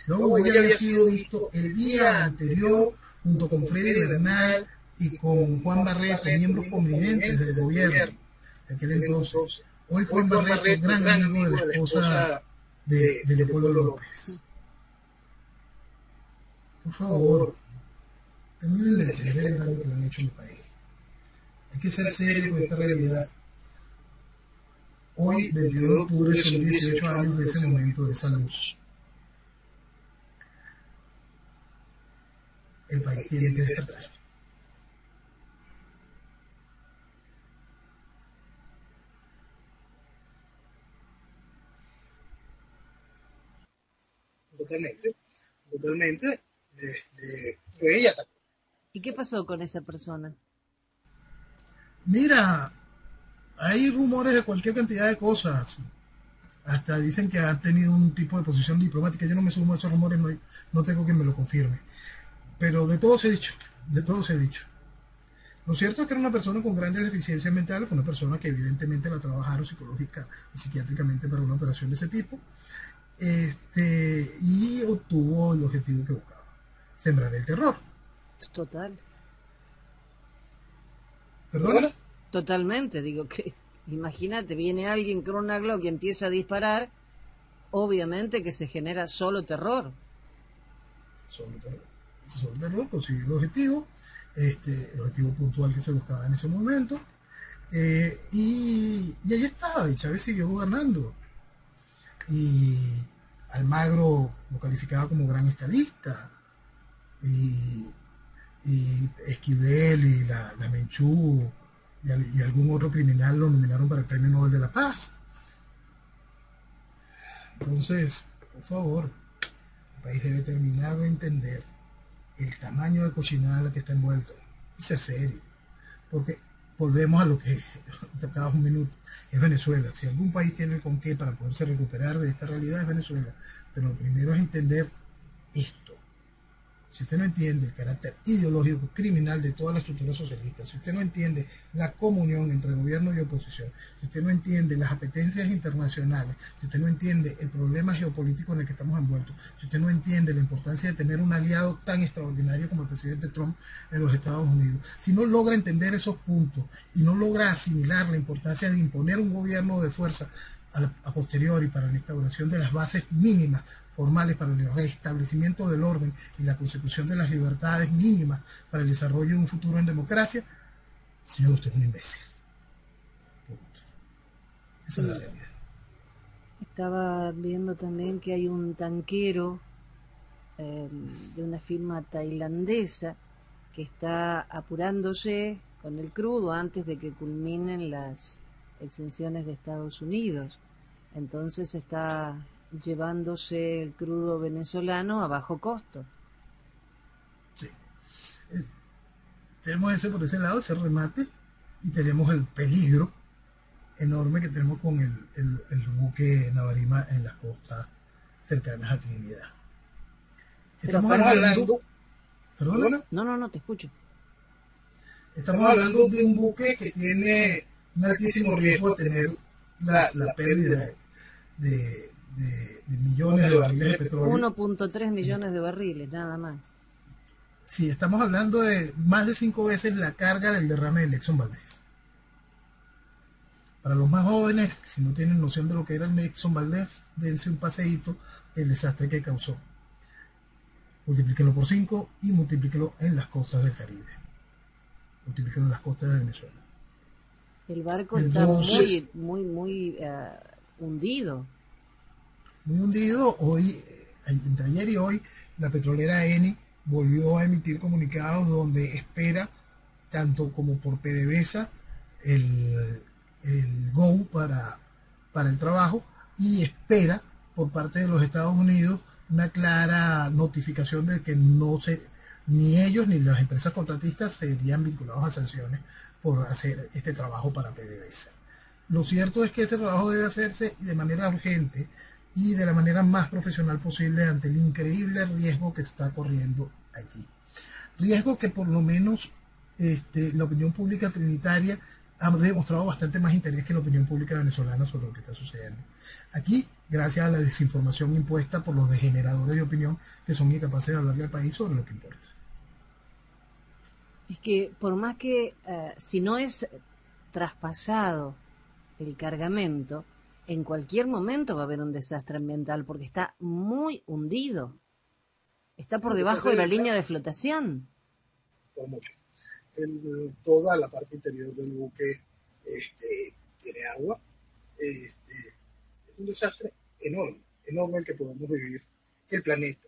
Luego ella había sido visto el día anterior junto con Freddy Bernal y con Juan Barreto, miembros prominentes del gobierno de aquel entonces. Hoy Juan Barreto, gran amigo de la esposa de Leopoldo López. Por favor, terminen de entender el daño que le han hecho en el país. Hay que ser serio con esta realidad. Hoy, 22 de octubre, son 18 años de ese momento, de esa luz. El país tiene que despertar. Totalmente. Fue ella. ¿Y qué pasó con esa persona? Mira, hay rumores de cualquier cantidad de cosas. Hasta dicen que ha tenido un tipo de posición diplomática. Yo no me sumo a esos rumores, no tengo quien me lo confirme. Pero de todo se ha dicho, de todo se ha dicho. Lo cierto es que era una persona con grandes deficiencias mentales, fue una persona que evidentemente la trabajaron psicológica y psiquiátricamente para una operación de ese tipo, y obtuvo el objetivo que buscaba, sembrar el terror. Total. ¿Perdona? Totalmente, digo que imagínate, viene alguien con una Glock y empieza a disparar, obviamente que se genera solo terror. Solo terror, consiguió el objetivo puntual que se buscaba en ese momento, y ahí estaba, y Chávez siguió gobernando. Y Almagro lo calificaba como gran estadista, y Esquivel y la Menchú y algún otro criminal lo nominaron para el Premio Nobel de la Paz. Entonces, por favor, el país debe terminar de entender el tamaño de cochinada en la que está envuelto y ser serio, porque volvemos a lo que tocaba un minuto, es Venezuela. Si algún país tiene el con qué para poderse recuperar de esta realidad es Venezuela, pero lo primero es entender esto. Si usted no entiende el carácter ideológico criminal de toda la estructura socialista, si usted no entiende la comunión entre gobierno y oposición, si usted no entiende las apetencias internacionales, si usted no entiende el problema geopolítico en el que estamos envueltos, si usted no entiende la importancia de tener un aliado tan extraordinario como el presidente Trump en los Estados Unidos, si no logra entender esos puntos y no logra asimilar la importancia de imponer un gobierno de fuerza a posteriori para la instauración de las bases mínimas formales para el restablecimiento del orden y la consecución de las libertades mínimas para el desarrollo de un futuro en democracia, señor, usted es un imbécil. Punto. Esa es la realidad. Estaba viendo también que hay un tanquero de una firma tailandesa que está apurándose con el crudo antes de que culminen las exenciones de Estados Unidos. Entonces está llevándose el crudo venezolano a bajo costo. Sí. Tenemos ese por ese lado, ese remate, y tenemos el peligro enorme que tenemos con el buque Navarima en las costas cercanas a Trinidad. Estamos hablando... ¿Perdona? No, te escucho. Estamos hablando de un buque que tiene un altísimo riesgo de tener la pérdida de millones de barriles de petróleo. 1.3 millones de barriles, nada más. Sí, estamos hablando de más de 5 veces la carga del derrame del Exxon Valdez. Para los más jóvenes, si no tienen noción de lo que era el Exxon Valdez, dense un paseíto del desastre que causó. Multiplíquenlo por 5 y multiplíquenlo en las costas del Caribe. Multiplíquenlo en las costas de Venezuela. El barco entonces, está muy hundido. Muy hundido. Hoy, entre ayer y hoy, la petrolera Eni volvió a emitir comunicados donde espera, tanto como por PDVSA, el go para el trabajo, y espera por parte de los Estados Unidos una clara notificación de que ni ellos ni las empresas contratistas serían vinculados a sanciones por hacer este trabajo para PDVSA. Lo cierto es que ese trabajo debe hacerse de manera urgente y de la manera más profesional posible ante el increíble riesgo que se está corriendo allí. Riesgo que por lo menos la opinión pública trinitaria ha demostrado bastante más interés que la opinión pública venezolana sobre lo que está sucediendo. Aquí, gracias a la desinformación impuesta por los degeneradores de opinión que son incapaces de hablarle al país sobre lo que importa. Es que por más que si no es traspasado el cargamento, en cualquier momento va a haber un desastre ambiental porque está muy hundido. Está por debajo de la línea de flotación. Por mucho. Toda la parte interior del buque tiene agua. Es un desastre enorme, enorme el que podemos vivir el planeta.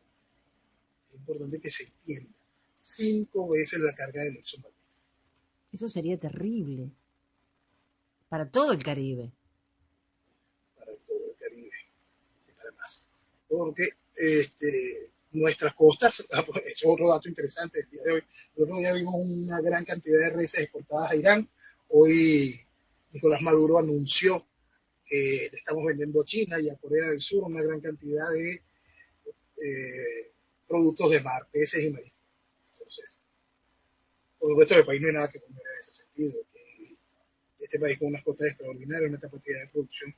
Es importante que se entienda. 5 veces la carga de Exxon Valdez. Eso sería terrible. Para todo el Caribe. Para todo el Caribe. Y para más. Porque nuestras costas, es otro dato interesante del día de hoy. El otro día vimos una gran cantidad de reses exportadas a Irán. Hoy Nicolás Maduro anunció que le estamos vendiendo a China y a Corea del Sur una gran cantidad de productos de mar, peces y mariscos. Entonces, por supuesto, el país no hay nada que comer en ese sentido. Este país con unas costas extraordinarias, una capacidad de producción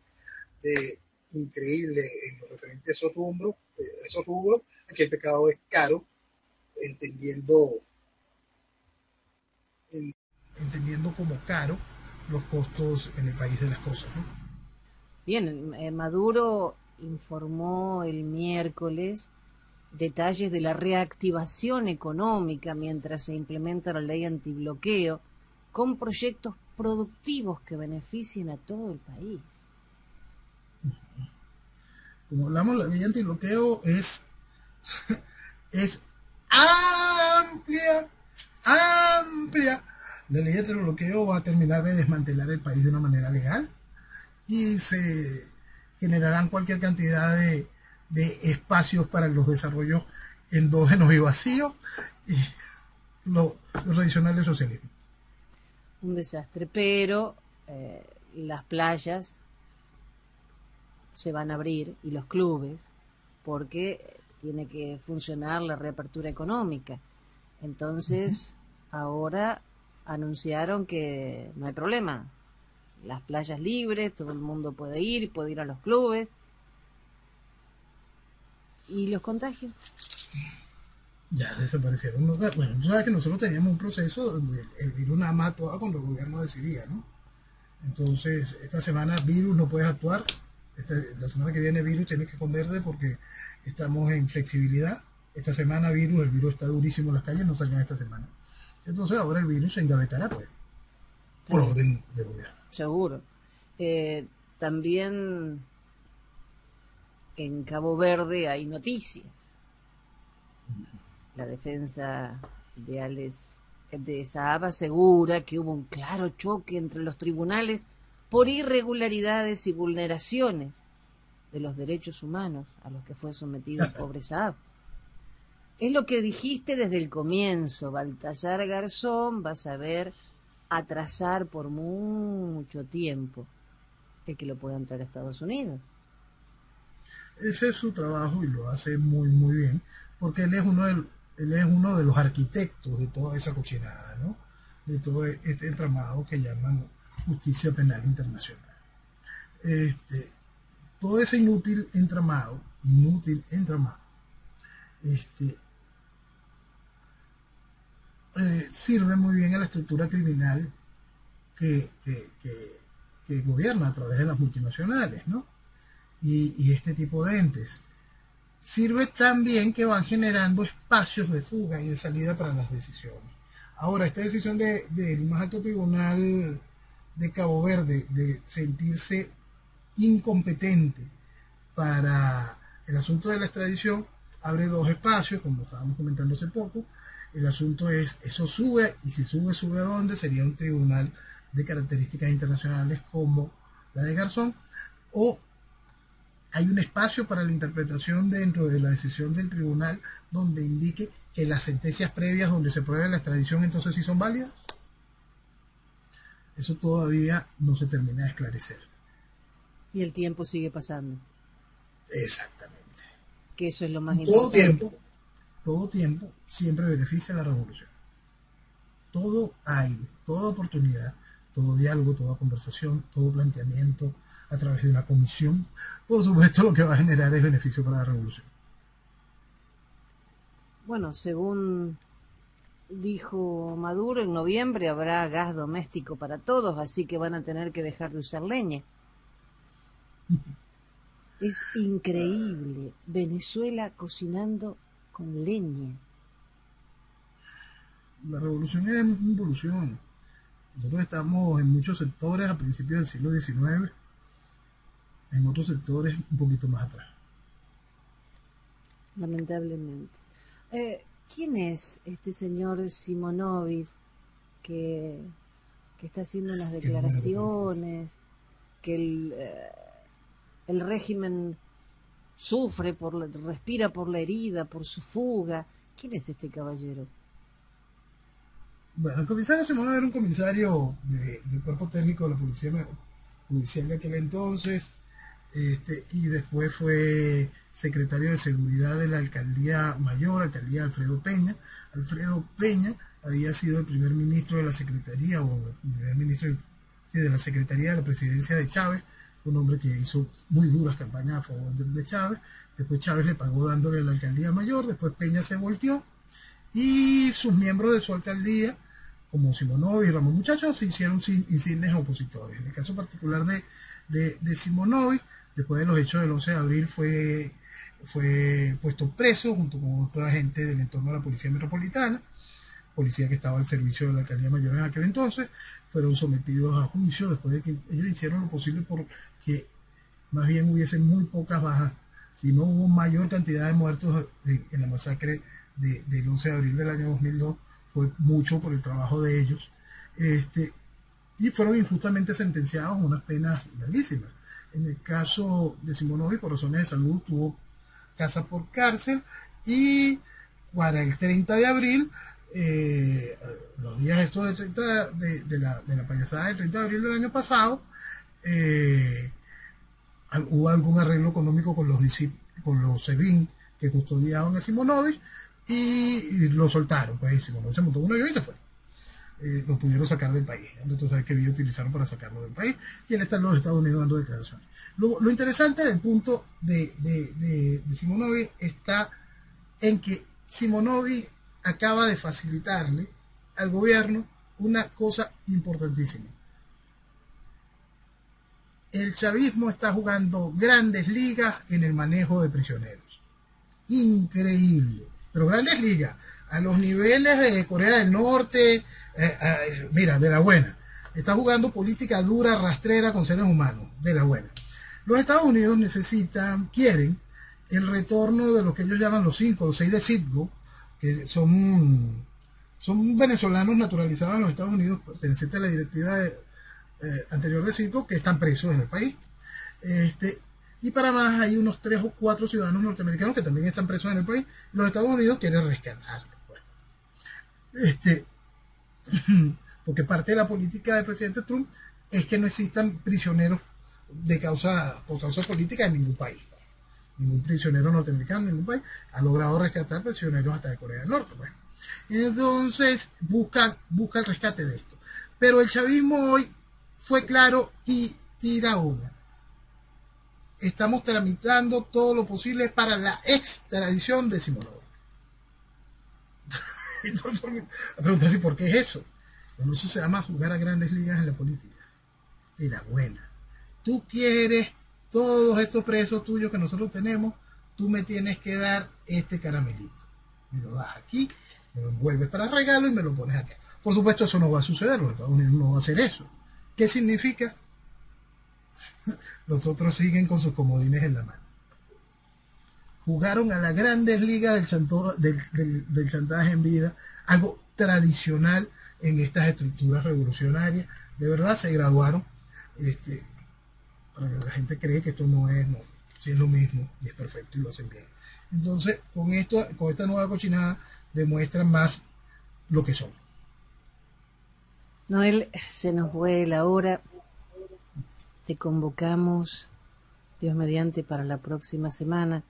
increíble en lo referente a esos rubros, aquí el pescado es caro, entendiendo como caro los costos en el país de las cosas, ¿no? Bien, Maduro informó el miércoles detalles de la reactivación económica mientras se implementa la ley antibloqueo con proyectos productivos que beneficien a todo el país. Como hablamos, la ley antibloqueo es amplia. La ley antibloqueo va a terminar de desmantelar el país de una manera legal y se generarán cualquier cantidad de espacios para los desarrollos endógenos y vacíos y lo tradicional del socialismo. Un desastre, pero las playas se van a abrir y los clubes porque tiene que funcionar la reapertura económica. Entonces, ahora anunciaron que no hay problema. Las playas libres, todo el mundo puede ir a los clubes. ¿Y los contagios? Ya desaparecieron. Bueno, tú sabes que nosotros teníamos un proceso donde el virus nada más actuaba cuando el gobierno decidía, ¿no? Entonces, esta semana virus no puedes actuar. La semana que viene virus tienes que esconderte porque estamos en flexibilidad. Esta semana el virus está durísimo en las calles, no salgan esta semana. Entonces ahora el virus se engavetará, pues, por orden de gobierno. Seguro. También en Cabo Verde hay noticias. La defensa de Saab asegura que hubo un claro choque entre los tribunales por irregularidades y vulneraciones de los derechos humanos a los que fue sometido el pobre Saab. Es lo que dijiste desde el comienzo, Baltasar Garzón, vas a ver atrasar por mucho tiempo el que lo puedan traer a Estados Unidos. Ese es su trabajo y lo hace muy muy bien, porque él es uno de los arquitectos de toda esa cochinada, ¿no? De todo este entramado que llaman justicia penal internacional. Todo ese inútil entramado, sirve muy bien a la estructura criminal que gobierna a través de las multinacionales, ¿no? Y este tipo de entes. Sirve también que van generando espacios de fuga y de salida para las decisiones. Ahora, esta decisión del más alto tribunal de Cabo Verde de sentirse incompetente para el asunto de la extradición abre 2 espacios, como estábamos comentando hace poco. El asunto es, eso sube, y si sube a dónde, sería un tribunal de características internacionales como la de Garzón, o hay un espacio para la interpretación dentro de la decisión del tribunal donde indique que las sentencias previas donde se pruebe la extradición entonces sí son válidas. Eso todavía no se termina de esclarecer. Y el tiempo sigue pasando. Exactamente. Que eso es lo más Y importante. todo tiempo siempre beneficia a la revolución. Todo aire, toda oportunidad, todo diálogo, toda conversación, todo planteamiento a través de una comisión, por supuesto lo que va a generar es beneficio para la revolución. Bueno, según dijo Maduro, en noviembre habrá gas doméstico para todos, así que van a tener que dejar de usar leña. Es increíble. Venezuela cocinando con leña. La revolución es una evolución. Nosotros estamos en muchos sectores a principios del siglo XIX, en otros sectores un poquito más atrás. Lamentablemente. ¿Quién es este señor Simonovic que, que está haciendo unas Es una buena pregunta. declaraciones, que el régimen sufre, respira por la herida, por su fuga? ¿Quién es este caballero? Bueno, el comisario Simón era un comisario del cuerpo técnico de la policía judicial de aquel entonces, y después fue secretario de seguridad de la alcaldía mayor, alcaldía Alfredo Peña. Alfredo Peña había sido el primer ministro de la secretaría, o el primer ministro, sí, de la secretaría de la presidencia de Chávez, un hombre que hizo muy duras campañas a favor de Chávez. Después Chávez le pagó dándole la alcaldía mayor, después Peña se volteó y sus miembros de su alcaldía, como Simonov y Ramón Muchacho, se hicieron insignes opositores. En el caso particular de Simonov, después de los hechos del 11 de abril, fue puesto preso junto con otra gente del entorno de la Policía Metropolitana, policía que estaba al servicio de la alcaldía mayor en aquel entonces. Fueron sometidos a juicio después de que ellos hicieron lo posible por que más bien hubiesen muy pocas bajas, si no hubo mayor cantidad de muertos en la masacre del 11 de abril del año 2002. Fue mucho por el trabajo de ellos, y fueron injustamente sentenciados a unas penas larguísimas. En el caso de Simonovic, por razones de salud, tuvo casa por cárcel, y para el 30 de abril, los días estos del 30 de la payasada del 30 de abril del año pasado, hubo algún arreglo económico con los SEBIN que custodiaban a Simonovic, y lo soltaron. Pues Simonovic se montó en un avión y se fue. Lo pudieron sacar del país. Entonces, ¿sabes qué video utilizaron para sacarlo del país? Y él está en los Estados Unidos dando declaraciones. Lo interesante del punto de Simonovic está en que Simonovic acaba de facilitarle al gobierno una cosa importantísima. El chavismo está jugando grandes ligas en el manejo de prisioneros. Increíble. Pero grandes ligas, a los niveles de Corea del Norte, mira, de la buena. Está jugando política dura, rastrera con seres humanos, de la buena. Los Estados Unidos quieren el retorno de lo que ellos llaman los 5 o 6 de Citgo, que son venezolanos naturalizados en los Estados Unidos, pertenecientes a la directiva anterior de Citgo, que están presos en el país. Y para más hay unos 3 o 4 ciudadanos norteamericanos que también están presos en el país. Los Estados Unidos quieren rescatarlos. Pues. Porque parte de la política del presidente Trump es que no existan prisioneros por causa política en ningún país. Ningún prisionero norteamericano en ningún país ha logrado rescatar prisioneros hasta de Corea del Norte. Pues. Entonces busca el rescate de esto. Pero el chavismo hoy fue claro y tira una. Estamos tramitando todo lo posible para la extradición de Simonovic. Entonces, la pregunta es: ¿por qué es eso? Bueno, eso se llama jugar a grandes ligas en la política. De la buena. Tú quieres todos estos presos tuyos que nosotros tenemos, tú me tienes que dar este caramelito. Me lo das aquí, me lo envuelves para regalo y me lo pones acá. Por supuesto, eso no va a suceder. Los Estados Unidos no va a hacer eso. ¿Qué significa? Los otros siguen con sus comodines en la mano. Jugaron a las grandes ligas del chantaje en vida, algo tradicional en estas estructuras revolucionarias. De verdad se graduaron, para que la gente cree que esto no, si es lo mismo y es perfecto y lo hacen bien. Entonces, con esta nueva cochinada demuestran más lo que son. Noel, se nos fue la hora. Te convocamos, Dios mediante, para la próxima semana,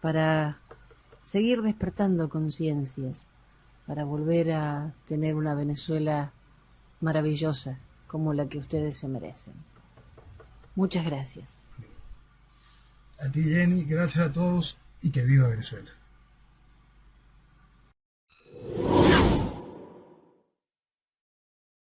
para seguir despertando conciencias, para volver a tener una Venezuela maravillosa como la que ustedes se merecen. Muchas gracias. A ti, Jenny, gracias a todos y que viva Venezuela.